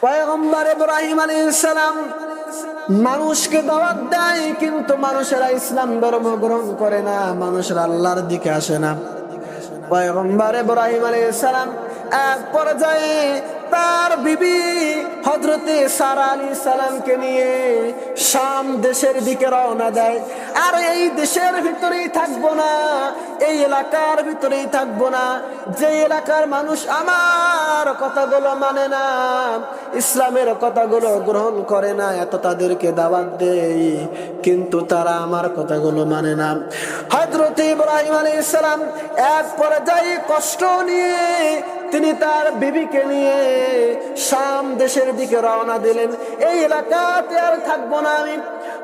পয়গম্বর ইব্রাহিম আলাইহিস সালাম মানুষকে দাওয়াত দেয়, কিন্তু মানুষেরা ইসলাম ধর্ম গ্রহণ করে না, মানুষেরা আল্লাহর দিকে আসে না। পয়গম্বর ইব্রাহিম আলাইহিস সালাম এক পর্যায়ে তার বিবি হযরতে সারা আলাইহিস সালামকে নিয়ে শাম দেশের দিকে রওনা দেয়। আর এই দেশের ভিতরেই থাকবো না, এই এলাকার ভিতরেই থাকবো না, যে এলাকার মানুষ আমার কথাগুলো মানে না, ইসলামের কথাগুলো গ্রহণ করে না, এত তাদেরকে দাওয়াত দেই, কিন্তু তারা আমার কথাগুলো মানে না। হযরতে ইব্রাহিম আলাইহিস সালাম এক পর্যায়ে কষ্ট নিয়ে তিনি তার বিবিকে নিয়ে শাম দেশের দিকে রওনা দিলেন। এই এলাকাতে আর থাকবো না আমি।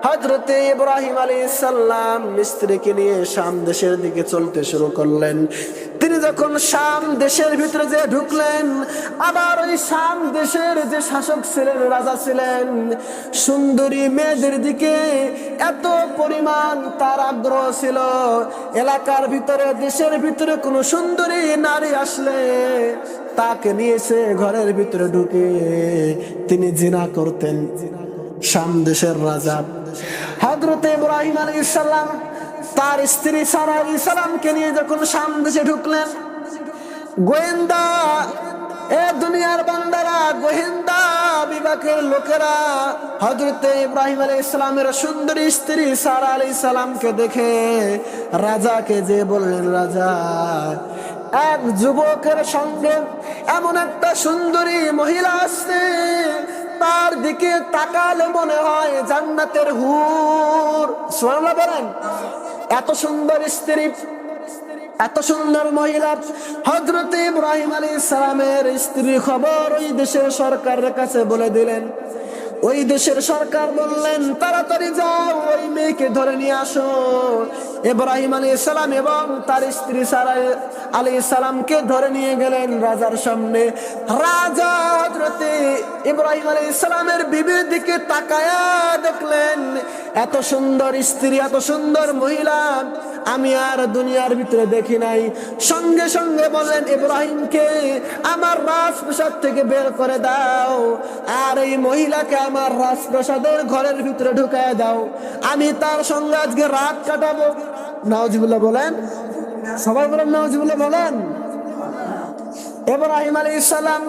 হযরতে ইব্রাহিম আলাইহিস সালাম স্ত্রীকে নিয়ে শাম দেশের দিকে চলতে শুরু করলেন। তিনি যখন শাম দেশের ভিতরে যে ঢুকলেন, আবার ওই শাম দেশের যে শাসক ছিলেন, রাজা ছিলেন, সুন্দরী মেয়েদের দিকে এত পরিমাণ তার আগ্রহ ছিল, এলাকার ভিতরে দেশের ভিতরে কোনো সুন্দরী নারী আসলে তাকে নিয়ে এসে ঘরের ভিতরে ঢুকে তিনি জিনা করতেন। শাম দেশের রাজা হযরতে ইব্রাহিম আলাইহিস সালাম তার স্ত্রী সারা আলাইহিস সালামকে নিয়ে যখন শাম দেশে ঢুকলেন, গোয়েন্দা এ দুনিয়ার বান্দারা, গোয়েন্দা বিভাগের লোকেরা হযরতে ইব্রাহিম আলাইহিস সালামের সুন্দরী স্ত্রী সারা আলাইহিস সালামকে দেখে রাজাকে যে বললেন, রাজা, এক যুবকের সঙ্গে এমন একটা সুন্দরী মহিলা আসছে, তার দিকে তাকালে মনে হয় জান্নাতের হুর। সুবহানাল্লাহ বলেন। এত সুন্দর স্ত্রী, এত সুন্দর মহিলা। হযরতে ইব্রাহিম আলাইহিস সালামের স্ত্রী খবর ওই দেশের সরকারের কাছে বলে দিলেন। ওই দেশের সরকার বললেন, তাড়াতাড়ি যাও, ওই মেয়েকে ধরে নিয়ে আসো। ইব্রাহিম আলাইহিস সালাম এবং তার স্ত্রী সারা আলাইহিস সালামকে ধরে নিয়ে গেলেন রাজার সামনে। রাজা হযরতে ইব্রাহিম আলাইহিস সালামের বিবির দিকে তাকায়া দেখলেন, এত সুন্দর স্ত্রী, এত সুন্দর মহিলা আমি আর দুনিয়ার ভিতরে দেখি নাই। সঙ্গে সঙ্গে বললেন, ইব্রাহিমকে আমার রাজপ্রাসাদ থেকে বের করে দাও, আর এই মহিলাকে আমার রাজপ্রাসাদের ঘরের ভিতরে ঢুকায় দাও, আমি তার সঙ্গে আজকে রাত কাটাবো। নাউজুবিল্লাহ বলেন, সবাই বলেন নাউজুবিল্লাহ বলেন। ইব্রাহিম আলাইহিস সালাম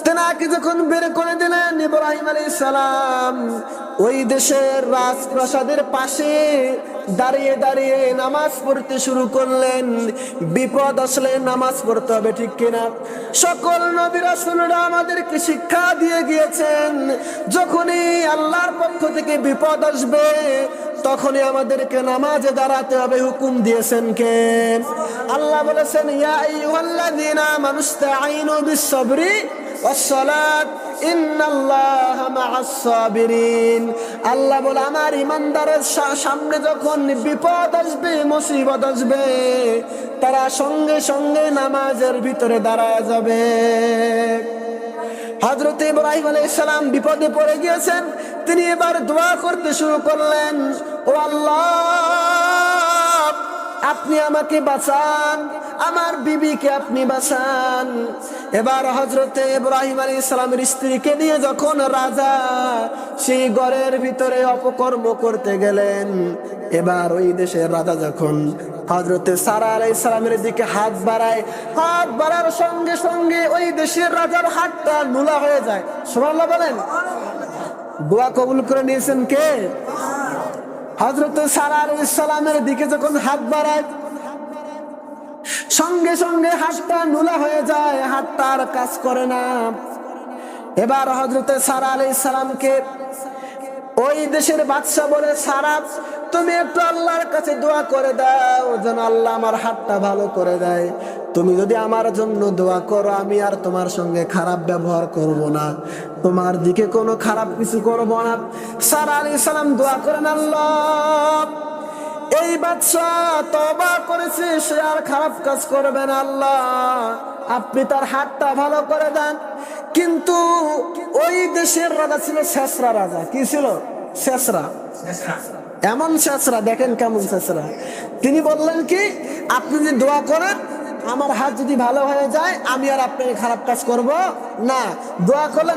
তেনাকে যখন বের করে দিলেন, ইব্রাহিম আলাইহিস সালাম ওই দেশের রাজপ্রাসাদের পাশে দাঁড়িয়ে দাঁড়িয়ে নামাজ পড়তে শুরু করলেন। বিপদ আসলে নামাজ পড়তে হবে, ঠিক কিনা? সকল নবী রাসূলরা আমাদেরকে শিক্ষা দিয়ে গিয়েছেন, যখনই আল্লাহর পক্ষ থেকে বিপদ আসবে তখনই আমাদেরকে নামাজে দাঁড়াতে হবে। হুকুম দিয়েছেন কে? আল্লাহ বলেছেন, ইয়া আইয়ুহাল্লাযীনা আমানু ইসতাঈনু বিস-সাবরি ওয়াস-সালাত ইন্নাল্লাহা মা'আস সাবিরিন। আল্লাহ বলে, আমার ইমানদারের সামনে যখন বিপদ আসবে, মুসিবত আসবে, তারা সঙ্গে সঙ্গে নামাজের ভিতরে দাঁড়ায় যাবে। হযরত ইব্রাহিম আলাইহিস সালাম বিপদে পড়ে গিয়েছেন, তিনি এবার দোয়া করতে শুরু করলেন, ও আল্লাহ, আপনি আমাকে বাঁচান, আমার বিবিকে আপনি বাঁচান। এবার হযরতে ইব্রাহিম আলাইহিস সালামের স্ত্রীকে নিয়ে যখন রাজা সেই ঘরের ভিতরে অপকর্ম করতে গেলেন, এবার ওই দেশের রাজা যখন হযরতে সারা আলাইহিস সালামের দিকে হাত বাড়ায়, হাত বাড়ার সঙ্গে সঙ্গে ওই দেশের রাজার হাতটা নুলা হয়ে যায়। সুবহানাল্লাহ বলেন। দোয়া কবুল করে নিয়েছেন কে? হযরতে সারা আলাইহিস সালামের দিকে যখন হাত বাড়ায়, সঙ্গে সঙ্গে হাতটা নুলা হয়ে যায়, হাতটা আর কাজ করে না। এবার হযরতে সারা আলাইহিস সালামকে ওই দেশের বাদশা বলে, সারা, তুমি একটু আল্লাহর কাছে দোয়া করে দাও যেন আল্লাহ আমার হাতটা ভালো করে দেয়। তুমি যদি আমার জন্য দোয়া করো, আমি আর তোমার সঙ্গে খারাপ ব্যবহার করব না, তোমার দিকে কোনো খারাপ কিছু করব না। সারা আলাইহিস সালাম দোয়া করেন, আল্লাহ, এই বাদশা তওবা করেছে, সে আর খারাপ কাজ করবে না, আল্লাহ আপনি তার হাতটা ভালো করে দেন। কিন্তু ওই দেশের রাজা ছিল শেষরা রাজা। কি ছিল? শেষরা। এমন শেষরা, দেখেন কেমন শেষরা। তিনি বললেন কি, আপনি যদি দোয়া করেন, আমার হাত যদি ভালো হয়ে যায়, আমি আর আপনাকে খারাপ কাজ করব না। দোয়া করলেন।